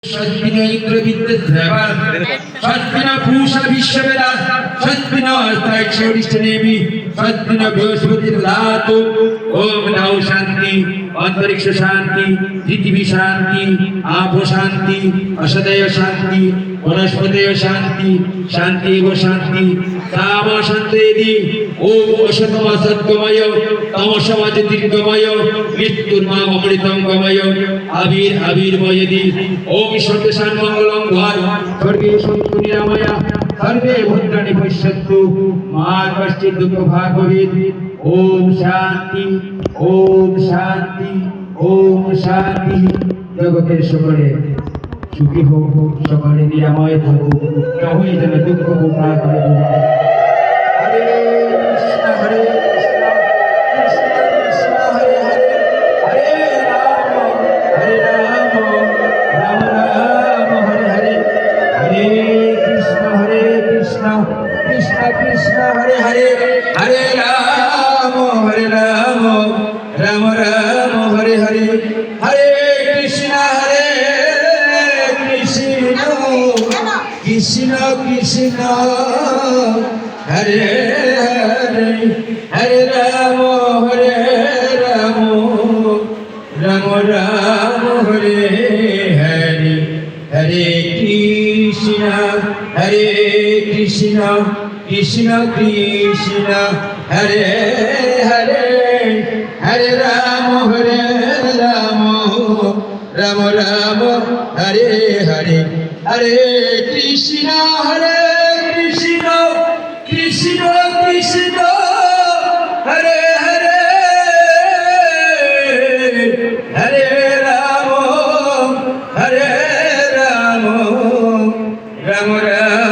সৎবিনা ইন্দ্রবিদ্যা সৎবিনা ভূষা বিশ্ববেদা সৎবিনা অষ্টাক্ষরিষ্ঠনেমি সৎবিনা বৃহস্পতির লাত ওম নৌ শান্তি অন্তরিক্ষ শান্তি পৃথিবী শান্তি আপ শান্তি অসদয় শান্তি বনস্পতয় শান্তি শান্তি ও শান্তি কাম শান্তি ওম অসতম সদ্গময় তমসম জ্যোতির্গময় মৃত্যুর মাম অমৃতম গময় আবির আবির্ময়দি ওম সর্বেশান মঙ্গলং ভয় সর্বে সন্তু নিরাময়া সর্বে ভদ্রাণি পশ্যন্তু মা কশ্চিৎ দুঃখ ভাগ ভবেৎ ওম শান্তি ওম শান্তি ওম শান্তি। জগতের সকলে সুখী হোক, সকলে নিরাময় থাকুক, কেউই যেন দুঃখ ভোগ না করে। হরে কৃষ্ণ হরে কৃষ্ণ কৃষ্ণ কৃষ্ণ হরে হরে হরে রাম রাম রাম হরে হরে হরে কৃষ্ণ কৃষ্ণ কৃষ্ণ হরে হরে হরে রাম রাম রাম হরে হরে হরে কৃষ্ণ কৃষ্ণ কৃষ্ণ হরে হরে হরে রাম রাম রাম হরে হরে হরে কৃষ্ণ কৃষ্ণ কৃষ্ণ হরে হরে হরে রাম রাম রাম হরে হরে হরে কৃষ্ণ কৃষ্ণ কৃষ্ণ হরে হরে হরে রাম রাম রাম